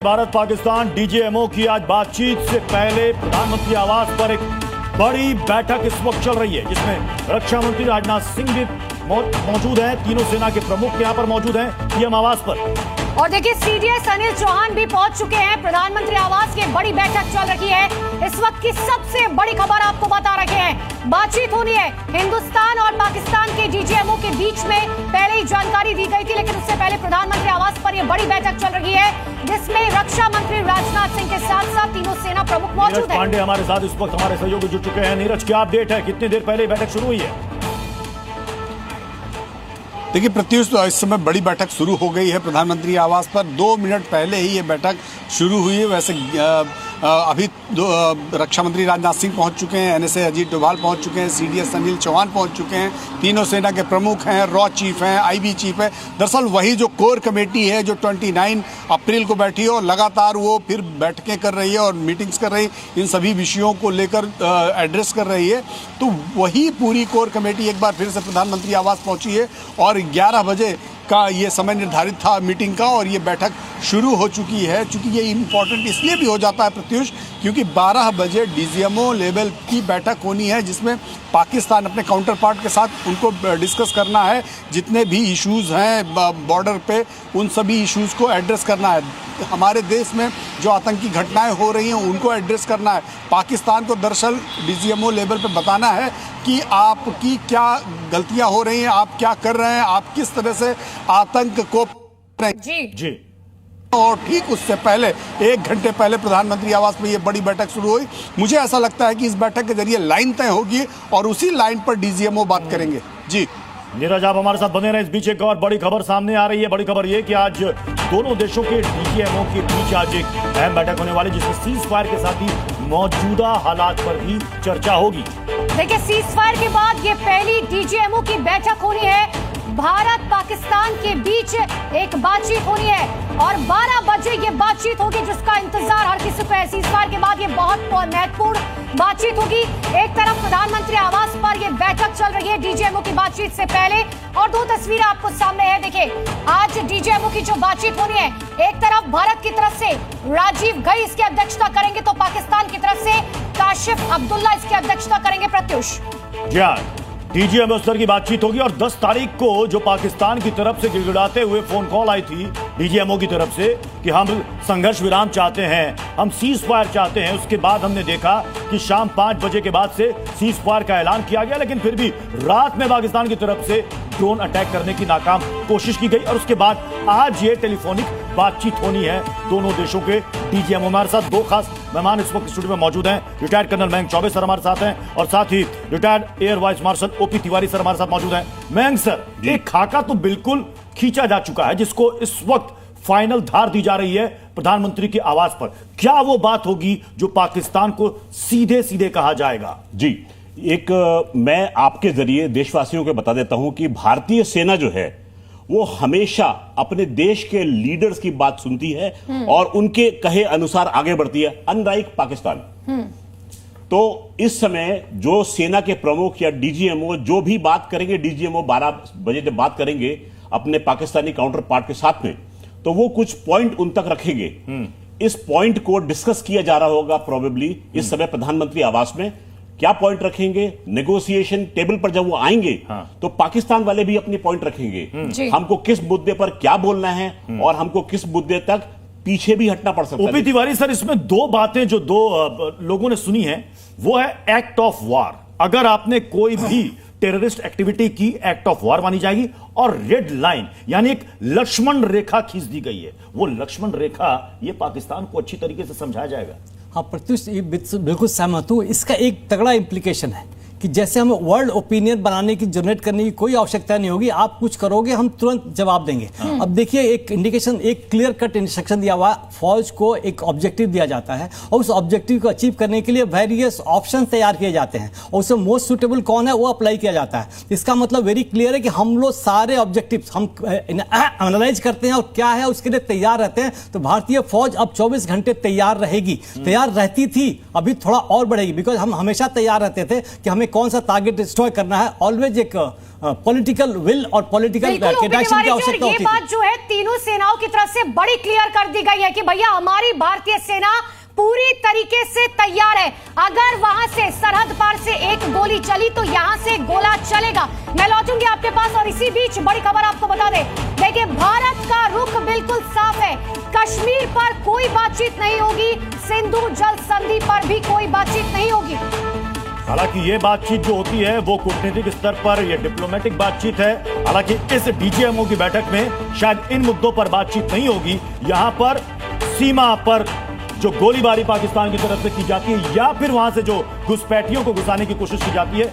Bharat Pakistan DGMO की आज बातचीत से पहले प्रधानमंत्री आवास पर एक बड़ी बैठक इस वक्त चल रही है, जिसमें रक्षा मंत्री राजनाथ सिंह भी मौजूद हैं। तीनों सेना के प्रमुख यहां पर मौजूद हैं पीएम आवास पर। और देखिए सीडीएस अनिल चौहान भी पहुंच चुके हैं। प्रधानमंत्री आवास की बड़ी बैठक चल रही है। इस वक्त की सबसे बड़ी खबर आपको बता रखे हैं। बातचीत होनी है हिंदुस्तान और पाकिस्तान के डीजीएमओ के बीच में। पहले ही जानकारी दी गई थी, लेकिन उससे पहले प्रधानमंत्री आवास पर यह बड़ी बैठक चल रही है, जिसमें रक्षा मंत्री राजनाथ सिंह के साथ साथ तीनों सेना प्रमुख मौजूद हैं। पांडे हमारे साथ इस वक्त हमारे सहयोगी जुड़ चुके हैं। नीरज, क्या अपडेट है? कितनी देर पहले बैठक शुरू हुई है? देखिए प्रत्युष, इस समय बड़ी बैठक शुरू हो गई है प्रधानमंत्री आवास पर। 2 मिनट पहले ही ये बैठक शुरू हुई है। वैसे अभी रक्षा मंत्री राजनाथ सिंह पहुंच चुके हैं, एनएसए अजीत डोभाल पहुंच चुके हैं, सीडीएस अनिल चौहान पहुंच चुके हैं, तीनों सेना के प्रमुख हैं, रॉ चीफ हैं, आईबी चीफ है। दरअसल वही जो कोर कमेटी है जो 29 अप्रैल को बैठी है और लगातार वो फिर बैठकें कर रही है और मीटिंग्स कर रही है, इन सभी विषयों को लेकर एड्रेस कर रही है। तो वही पूरी कोर कमेटी एक बार फिर से प्रधानमंत्री आवास पहुंची है और 11 बजे का ये समय निर्धारित था मीटिंग का, और ये बैठक शुरू हो चुकी है। चूंकि ये इम्पोर्टेंट इसलिए भी हो जाता है प्रत्युष, क्योंकि 12 बजे डीजीएमओ लेवल की बैठक होनी है, जिसमें पाकिस्तान अपने काउंटर पार्ट के साथ उनको डिस्कस करना है। जितने भी इश्यूज़ हैं बॉर्डर पे, उन सभी इश्यूज़ को एड्रेस करना है। हमारे देश में जो आतंकी घटनाएं हो रही हैं उनको एड्रेस करना है। पाकिस्तान को दरअसल डीजीएमओ लेवल पे बताना है कि आपकी क्या गलतियां हो रही हैं, आप क्या कर रहे हैं, आप किस तरह से आतंक को जी। और ठीक उससे पहले 1 घंटे पहले प्रधानमंत्री आवास में ये बड़ी बैठक शुरू हुई। मुझे ऐसा लगता है कि इस बैठक के जरिए लाइन तय होगी और उसी लाइन पर डीजीएमओ बात करेंगे। जी नीरज, आप हमारे साथ बने रहे। इस बीच एक और बड़ी खबर सामने आ रही है। बड़ी खबर ये कि आज दोनों देशों के डीजीएमओ के बीच आज एक अहम बैठक होने वाली, जिसमें सीज फायर के साथ ही मौजूदा हालात पर भी चर्चा होगी। देखिए सीज फायर के बाद ये पहली डीजीएमओ की बैठक होनी है। भारत पाकिस्तान के बीच एक बातचीत होनी है और 12 बजे ये बातचीत होगी, जिसका इंतजार हर किसी को है। सीज फायर के बाद ये बहुत महत्वपूर्ण बातचीत होगी। एक तरफ प्रधानमंत्री आवास पर ये बैठक चल रही है डीजीएमओ की बातचीत से पहले, और 2 तस्वीरें आपको सामने है। देखिए आज डीजीएमओ की जो बातचीत होनी है, एक तरफ भारत की तरफ से राजीव घई इसकी अध्यक्षता करेंगे, तो पाकिस्तान की तरफ से काशिफ अब्दुल्ला इसकी अध्यक्षता करेंगे। प्रत्युष डीजीएमओ स्तर की बातचीत होगी और 10 तारीख को जो पाकिस्तान की तरफ से गिड़गिड़ाते हुए फोन कॉल आई थी डीजीएमओ की तरफ से कि हम संघर्ष विराम चाहते हैं, हम सीज फायर चाहते हैं, उसके बाद हमने देखा कि शाम 5 बजे के बाद से सीज फायर का ऐलान किया गया, लेकिन फिर भी रात में पाकिस्तान की तरफ से ड्रोन अटैक करने की नाकाम कोशिश की गई। और उसके बाद आज ये टेलीफोनिक बातचीत होनी है दोनों देशों के डीजीएमओ। हमारे साथ 2 खास मेहमान इस वक्त स्टूडियो में मौजूद हैं। Retired colonel Mayank Choubey sir हमारे साथ हैं और साथ ही retired air vice marshal OP Tiwari sir हमारे साथ मौजूद हैं। मयंक सर, एक खाका तो बिल्कुल खींचा जा चुका है, जिसको इस वक्त फाइनल धार दी जा रही है प्रधानमंत्री के आवास पर। क्या वो बात होगी जो पाकिस्तान को सीधे सीधे कहा जाएगा? जी, मैं आपके जरिए देशवासियों को बता देता हूं कि भारतीय सेना जो है वो हमेशा अपने देश के लीडर्स की बात सुनती है और उनके कहे अनुसार आगे बढ़ती है, अनलाइक पाकिस्तान। तो इस समय जो सेना के प्रमुख या डीजीएमओ जो भी बात करेंगे, डीजीएमओ 12 बजे जब बात करेंगे अपने पाकिस्तानी काउंटर पार्ट के साथ में, तो वो कुछ पॉइंट उन तक रखेंगे। इस पॉइंट को डिस्कस किया जा रहा होगा प्रोबेबली इस समय प्रधानमंत्री आवास में। क्या पॉइंट रखेंगे? नेगोशिएशन टेबल पर जब वो आएंगे तो पाकिस्तान वाले भी अपनी पॉइंट रखेंगे, हमको किस मुद्दे पर क्या बोलना है और हमको किस मुद्दे तक पीछे भी हटना पड़ सकता है। ओपी तिवारी सर, इसमें 2 बातें जो 2 लोगों ने सुनी है, वो है एक्ट ऑफ वार। अगर आपने कोई भी टेररिस्ट एक्टिविटी की, एक्ट ऑफ वार मानी जाएगी। और रेड लाइन यानी एक लक्ष्मण रेखा खींच दी गई है। वो लक्ष्मण रेखा ये पाकिस्तान को अच्छी तरीके से समझाया जाएगा। हाँ प्रत्युष, बिल्कुल सहमत हूँ। इसका एक तगड़ा इंप्लीकेशन है कि जैसे हमें वर्ल्ड ओपिनियन बनाने की, जनरेट करने की कोई आवश्यकता नहीं होगी। आप कुछ करोगे, हम तुरंत जवाब देंगे। अब देखिए एक इंडिकेशन, एक क्लियर कट इंस्ट्रक्शन दिया हुआ, फौज को एक ऑब्जेक्टिव दिया जाता है और उस ऑब्जेक्टिव को अचीव करने के लिए वेरियस ऑप्शन तैयार किए जाते हैं और उसमें मोस्ट सुटेबल कौन है वो अप्लाई किया जाता है। इसका मतलब वेरी क्लियर है कि हम लोग सारे ऑब्जेक्टिव हम एनालाइज करते हैं और क्या है उसके लिए तैयार रहते हैं। तो भारतीय फौज अब 24 घंटे तैयार रहेगी, तैयार रहती थी, अभी थोड़ा और बढ़ेगी, बिकॉज हम हमेशा तैयार रहते थे कि हमें कौन सा टारगेट डिस्ट्रॉय करना है, ऑलवेज एक पॉलिटिकल विल और पॉलिटिकल बिल्कुल डायरेक्शन की आवश्यकता ये होती बात है। जो है तीनों सेनाओं की तरफ से बड़ी क्लियर कर दी गई है कि भैया हमारी भारतीय सेना पूरी तरीके से तैयार है। अगर वहां से सरहद पार से एक गोली चली तो यहां से गोला चलेगा। मैं लौटूंगी आपके पास और इसी बीच बड़ी खबर आपको बता दें, देखिए भारत का रुख बिल्कुल साफ है। कश्मीर पर कोई बातचीत नहीं होगी, सिंधु जल संधि पर भी कोई बातचीत नहीं होगी। हालांकि ये बातचीत जो होती है वो कूटनीतिक स्तर पर, ये डिप्लोमेटिक बातचीत है। हालांकि इस डीजीएमओ की बैठक में शायद इन मुद्दों पर बातचीत नहीं होगी। यहां पर सीमा पर जो गोलीबारी पाकिस्तान की तरफ से की जाती है या फिर वहां से जो घुसपैठियों को घुसाने की कोशिश की जाती है